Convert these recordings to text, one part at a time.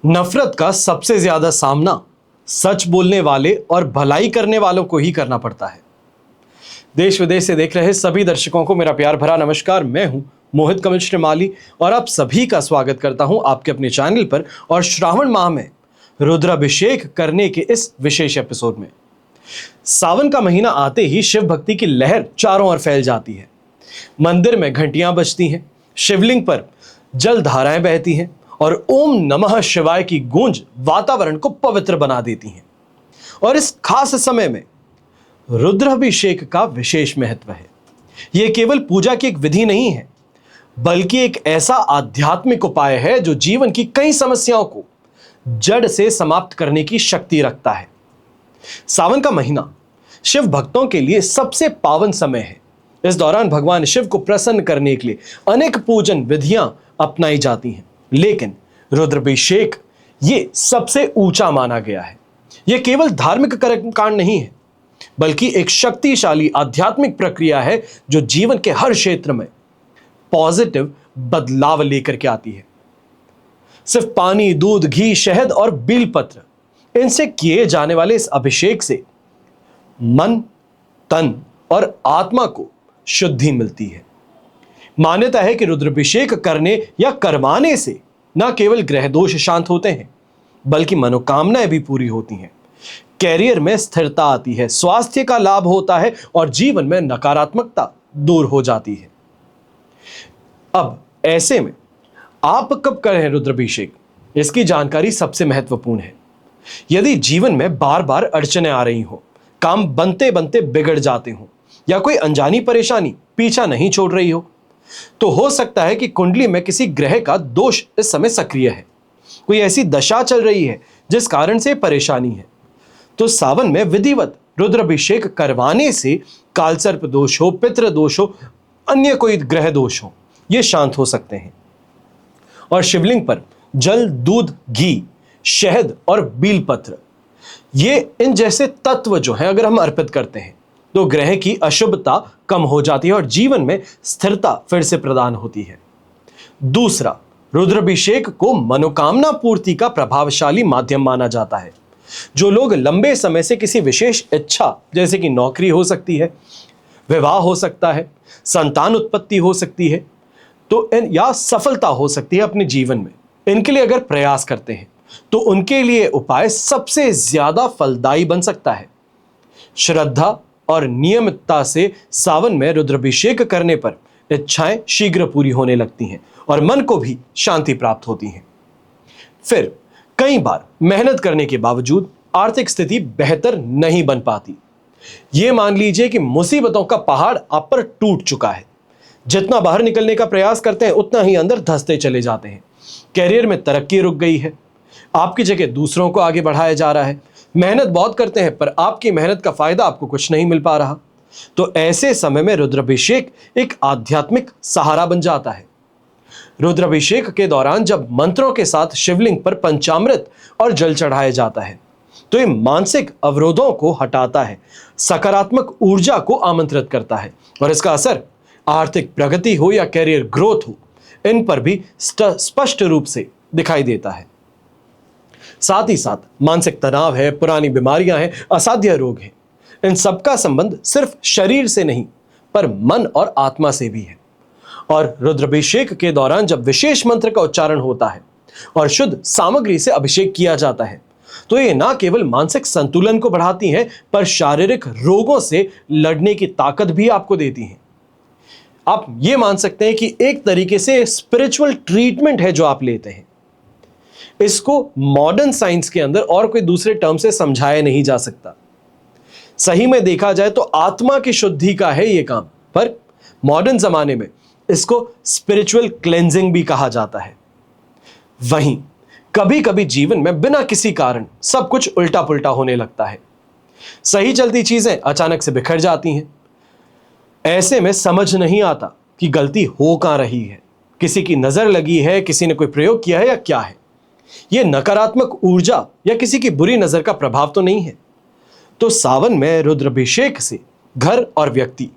नफरत का सबसे ज्यादा सामना सच बोलने वाले और भलाई करने वालों को ही करना पड़ता है। देश विदेश से देख रहे सभी दर्शकों को मेरा प्यार भरा नमस्कार। मैं हूं मोहित कमल श्रीमाली और आप सभी का स्वागत करता हूं आपके अपने चैनल पर और श्रावण माह में रुद्राभिषेक करने के इस विशेष एपिसोड में। सावन का महीना आते ही शिव भक्ति की लहर चारों ओर फैल जाती है। मंदिर में घंटियां बजती हैं, शिवलिंग पर जल धाराएं बहती हैं और ओम नमः शिवाय की गूंज वातावरण को पवित्र बना देती हैं। और इस खास समय में रुद्राभिषेक का विशेष महत्व है। यह केवल पूजा की एक विधि नहीं है, बल्कि एक ऐसा आध्यात्मिक उपाय है जो जीवन की कई समस्याओं को जड़ से समाप्त करने की शक्ति रखता है। सावन का महीना शिव भक्तों के लिए सबसे पावन समय है। इस दौरान भगवान शिव को प्रसन्न करने के लिए अनेक पूजन विधियां अपनाई जाती हैं, लेकिन रुद्राभिषेक ये सबसे ऊंचा माना गया है। यह केवल धार्मिक कर्मकांड नहीं है, बल्कि एक शक्तिशाली आध्यात्मिक प्रक्रिया है जो जीवन के हर क्षेत्र में पॉजिटिव बदलाव लेकर के आती है। सिर्फ पानी, दूध, घी, शहद और बेलपत्र, इनसे किए जाने वाले इस अभिषेक से मन, तन और आत्मा को शुद्धि मिलती है। मान्यता है कि रुद्राभिषेक करने या करवाने से न केवल ग्रह दोष शांत होते हैं, बल्कि मनोकामनाएं भी पूरी होती हैं। कैरियर में स्थिरता आती है, स्वास्थ्य का लाभ होता है और जीवन में नकारात्मकता दूर हो जाती है। अब ऐसे में आप कब करें रुद्राभिषेक, इसकी जानकारी सबसे महत्वपूर्ण है। यदि जीवन में बार बार अड़चने आ रही हो, काम बनते बनते बिगड़ जाते हो या कोई अनजानी परेशानी पीछा नहीं छोड़ रही हो, तो हो सकता है कि कुंडली में किसी ग्रह का दोष इस समय सक्रिय है। कोई ऐसी दशा चल रही है जिस कारण से परेशानी है। तो सावन में विधिवत रुद्राभिषेक करवाने से कालसर्प दोष हो, पितृ दोष हो, अन्य कोई ग्रह दोष हो, ये शांत हो सकते हैं। और शिवलिंग पर जल, दूध, घी, शहद और बेलपत्र, ये इन जैसे तत्व जो हैं अगर हम अर्पित करते हैं तो ग्रह की अशुभता कम हो जाती है और जीवन में स्थिरता फिर से प्रदान होती है। दूसरा, रुद्राभिषेक को मनोकामना पूर्ति का प्रभावशाली माध्यम माना जाता है। जो लोग लंबे समय से किसी विशेष इच्छा, जैसे कि नौकरी हो सकती है, विवाह हो सकता है, संतान उत्पत्ति हो सकती है, तो या सफलता हो सकती है अपने जीवन में, इनके लिए अगर प्रयास करते हैं तो उनके लिए उपाय सबसे ज्यादा फलदायी बन सकता है। श्रद्धा और नियमितता से सावन में रुद्राभिषेक करने पर इच्छाएं शीघ्र पूरी होने लगती हैं और मन को भी शांति प्राप्त होती है। फिर कई बार मेहनत करने के बावजूद आर्थिक स्थिति बेहतर नहीं बन पाती। यह मान लीजिए कि मुसीबतों का पहाड़ आप पर टूट चुका है। जितना बाहर निकलने का प्रयास करते हैं उतना ही अंदर धंसते चले जाते हैं। कैरियर में तरक्की रुक गई है, आपकी जगह दूसरों को आगे बढ़ाया जा रहा है। मेहनत बहुत करते हैं पर आपकी मेहनत का फायदा आपको कुछ नहीं मिल पा रहा। तो ऐसे समय में रुद्राभिषेक एक आध्यात्मिक सहारा बन जाता है। रुद्राभिषेक के दौरान जब मंत्रों के साथ शिवलिंग पर पंचामृत और जल चढ़ाया जाता है तो ये मानसिक अवरोधों को हटाता है, सकारात्मक ऊर्जा को आमंत्रित करता है और इसका असर आर्थिक प्रगति हो या कैरियर ग्रोथ हो, इन पर भी स्पष्ट रूप से दिखाई देता है। साथ ही साथ मानसिक तनाव है, पुरानी बीमारियां हैं, असाध्य रोग हैं, इन सबका संबंध सिर्फ शरीर से नहीं पर मन और आत्मा से भी है। और रुद्राभिषेक के दौरान जब विशेष मंत्र का उच्चारण होता है और शुद्ध सामग्री से अभिषेक किया जाता है तो ये ना केवल मानसिक संतुलन को बढ़ाती हैं पर शारीरिक रोगों से लड़ने की ताकत भी आपको देती हैं। आप ये मान सकते हैं कि एक तरीके से स्पिरिचुअल ट्रीटमेंट है जो आप लेते हैं। इसको मॉडर्न साइंस के अंदर और कोई दूसरे टर्म से समझाया नहीं जा सकता। सही में देखा जाए तो आत्मा की शुद्धि का है ये काम, पर मॉडर्न जमाने में इसको स्पिरिचुअल क्लेंजिंग भी कहा जाता है। वहीं कभी कभी जीवन में बिना किसी कारण सब कुछ उल्टा पुल्टा होने लगता है। सही चलती चीजें अचानक से बिखर जाती हैं। ऐसे में समझ नहीं आता कि गलती हो कहां रही है, किसी की नजर लगी है, किसी ने कोई प्रयोग किया है या क्या है। यह नकारात्मक ऊर्जा या किसी की बुरी नजर का प्रभाव तो नहीं है। तो सावन में रुद्राभिषेक से घर और व्यक्ति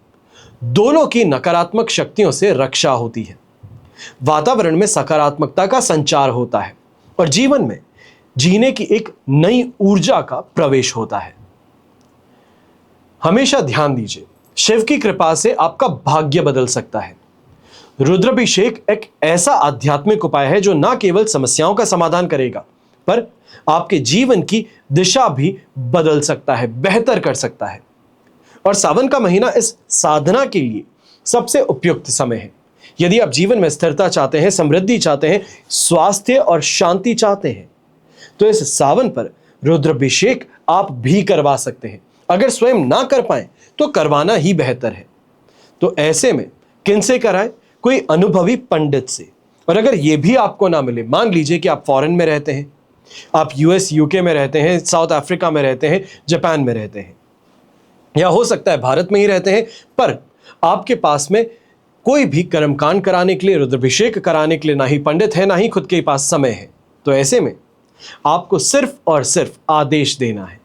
दोनों की नकारात्मक शक्तियों से रक्षा होती है। वातावरण में सकारात्मकता का संचार होता है और जीवन में जीने की एक नई ऊर्जा का प्रवेश होता है। हमेशा ध्यान दीजिए, शिव की कृपा से आपका भाग्य बदल सकता है। रुद्राभिषेक एक ऐसा आध्यात्मिक उपाय है जो न केवल समस्याओं का समाधान करेगा, पर आपके जीवन की दिशा भी बदल सकता है, बेहतर कर सकता है। और सावन का महीना इस साधना के लिए सबसे उपयुक्त समय है। यदि आप जीवन में स्थिरता चाहते हैं, समृद्धि चाहते हैं, स्वास्थ्य और शांति चाहते हैं, तो इस सावन पर रुद्राभिषेक आप भी करवा सकते हैं। अगर स्वयं ना कर पाए तो करवाना ही बेहतर है। तो ऐसे में किनसे कराएं? कोई अनुभवी पंडित से। और अगर यह भी आपको ना मिले, मान लीजिए कि आप फॉरेन में रहते हैं, आप यूएस यूके में रहते हैं, साउथ अफ्रीका में रहते हैं, जापान में रहते हैं, या हो सकता है भारत में ही रहते हैं, पर आपके पास में कोई भी कर्मकांड कराने के लिए, रुद्राभिषेक कराने के लिए ना ही पंडित है, ना ही खुद के पास समय है, तो ऐसे में आपको सिर्फ और सिर्फ आदेश देना है।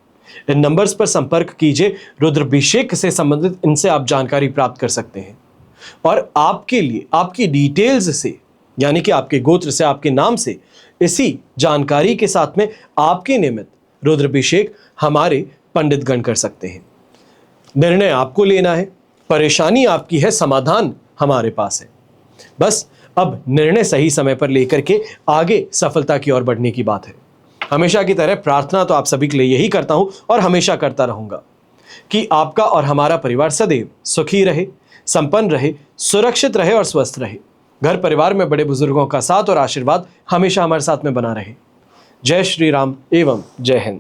इन नंबर्स पर संपर्क कीजिए। रुद्राभिषेक से संबंधित इनसे आप जानकारी प्राप्त कर सकते हैं और आपके लिए आपकी डिटेल्स से, यानी कि आपके गोत्र से, आपके नाम से, इसी जानकारी के साथ में आपके निमित्त रुद्राभिषेक हमारे पंडित गण कर सकते हैं। निर्णय आपको लेना है, परेशानी आपकी है, समाधान हमारे पास है। बस अब निर्णय सही समय पर लेकर के आगे सफलता की ओर बढ़ने की बात है। हमेशा की तरह प्रार्थना तो आप सभी के लिए यही करता हूं और हमेशा करता रहूंगा कि आपका और हमारा परिवार सदैव सुखी रहे, संपन्न रहे, सुरक्षित रहे और स्वस्थ रहे। घर परिवार में बड़े बुजुर्गों का साथ और आशीर्वाद हमेशा हमारे साथ में बना रहे। जय श्री राम एवं जय हिंद।